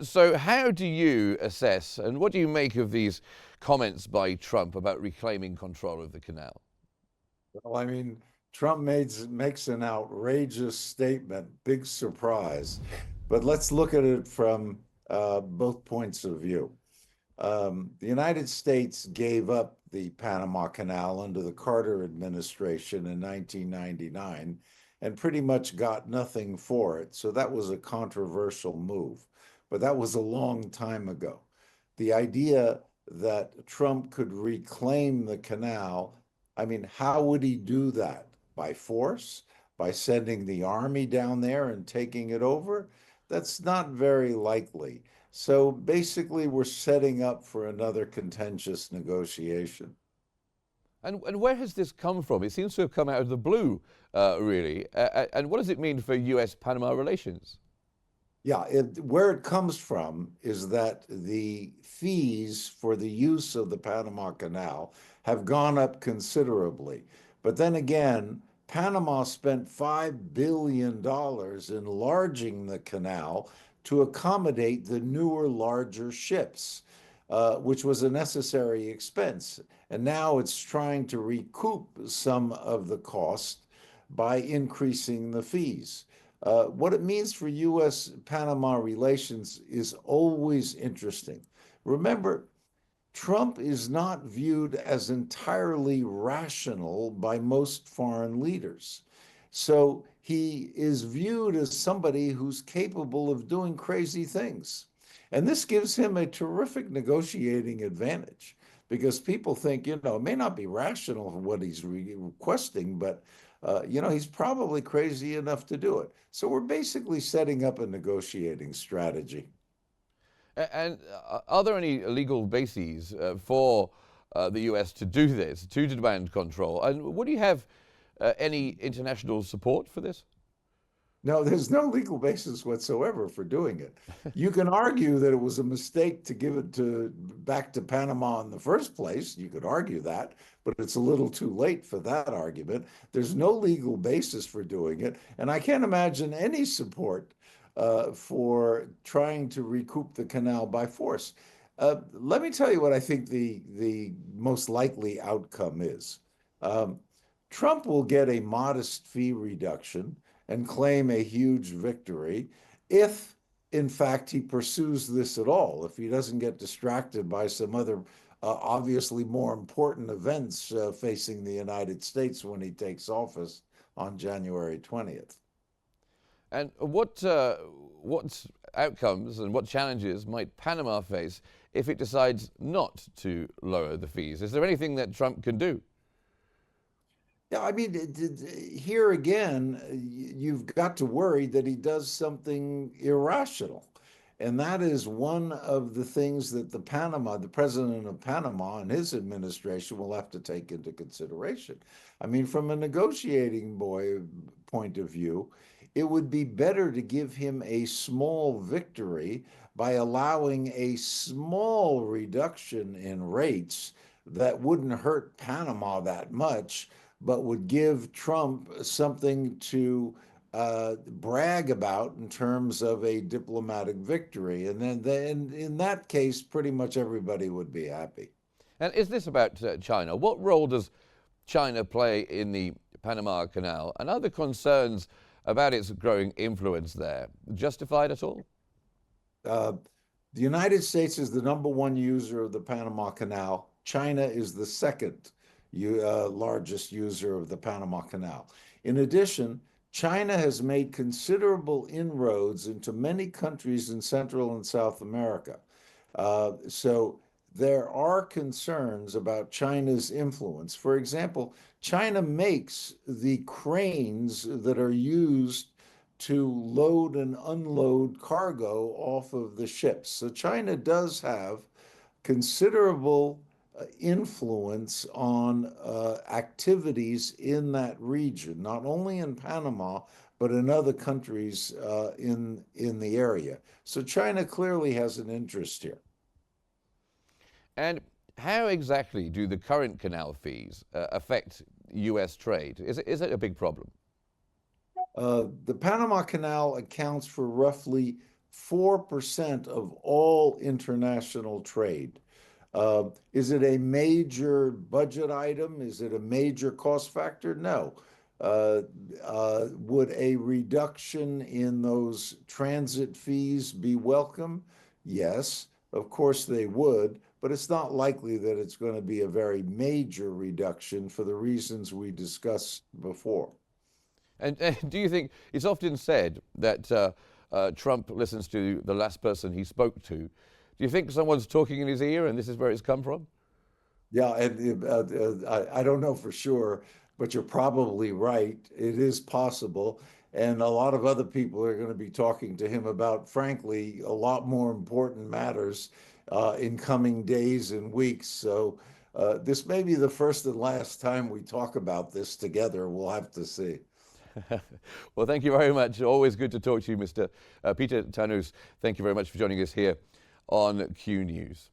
So how do you assess and what do you make of these comments by Trump about reclaiming control of the canal? Well, I mean, Trump makes an outrageous statement, big surprise. But let's look at it from both points of view. The United States gave up the Panama Canal under the Carter administration in 1999 and pretty much got nothing for it. So that was a controversial move. But that was a long time ago. The idea that Trump could reclaim the canal, I mean, how would he do that? By force? By sending the army down there and taking it over? That's not very likely. So basically, we're setting up for another contentious negotiation. And where has this come from? It seems to have come out of the blue, really. And what does it mean for US-Panama relations? Yeah, where it comes from is that the fees for the use of the Panama Canal have gone up considerably. But then again, Panama spent $5 billion enlarging the canal to accommodate the newer, larger ships, which was a necessary expense. And now it's trying to recoup some of the cost by increasing the fees. What it means for U.S. Panama relations is always interesting. Remember, Trump is not viewed as entirely rational by most foreign leaders. So he is viewed as somebody who's capable of doing crazy things. And this gives him a terrific negotiating advantage because people think, it may not be rational what he's requesting, but he's probably crazy enough to do it. So we're basically setting up a negotiating strategy. And are there any legal bases for the US to do this, to demand control? And would you have any international support for this? No, there's no legal basis whatsoever for doing it. You can argue that it was a mistake to give it back to Panama in the first place. You could argue that, but it's a little too late for that argument. There's no legal basis for doing it, and I can't imagine any support for trying to recoup the canal by force. Let me tell you what I think the most likely outcome is. Um, Trump will get a modest fee reduction and claim a huge victory if, in fact, he pursues this at all, if he doesn't get distracted by some other obviously more important events facing the United States when he takes office on January 20th. And what outcomes and what challenges might Panama face if it decides not to lower the fees? Is there anything that Trump can do? Yeah, I mean, here again, you've got to worry that he does something irrational. And that is one of the things that the president of Panama and his administration will have to take into consideration. I mean, from a point of view, it would be better to give him a small victory by allowing a small reduction in rates that wouldn't hurt Panama that much but would give Trump something to brag about in terms of a diplomatic victory. And then in that case, pretty much everybody would be happy. And is this about China? What role does China play in the Panama Canal? And are the concerns about its growing influence there justified at all? Uh, the United States is the number one user of the Panama Canal. China is the second largest user of the Panama Canal. In addition, China has made considerable inroads into many countries in Central and South America. So there are concerns about China's influence. For example, China makes the cranes that are used to load and unload cargo off of the ships. So China does have considerable influence on activities in that region, not only in Panama, but in other countries in the area. So China clearly has an interest here. And how exactly do the current canal fees affect US trade? Is it a big problem? The Panama Canal accounts for roughly 4% of all international trade. Is it a major budget item? Is it a major cost factor? No. Uh, would a reduction in those transit fees be welcome? Yes, of course they would, but it's not likely that it's going to be a very major reduction for the reasons we discussed before. And do you think it's often said that Trump listens to the last person he spoke to? Do you think someone's talking in his ear and this is where it's come from? Yeah, and I don't know for sure, but you're probably right. It is possible. And a lot of other people are going to be talking to him about, frankly, a lot more important matters in coming days and weeks. So this may be the first and last time we talk about this together. We'll have to see. Well, thank you very much. Always good to talk to you, Mr. Peter Tanous. Thank you very much for joining us here on Q News.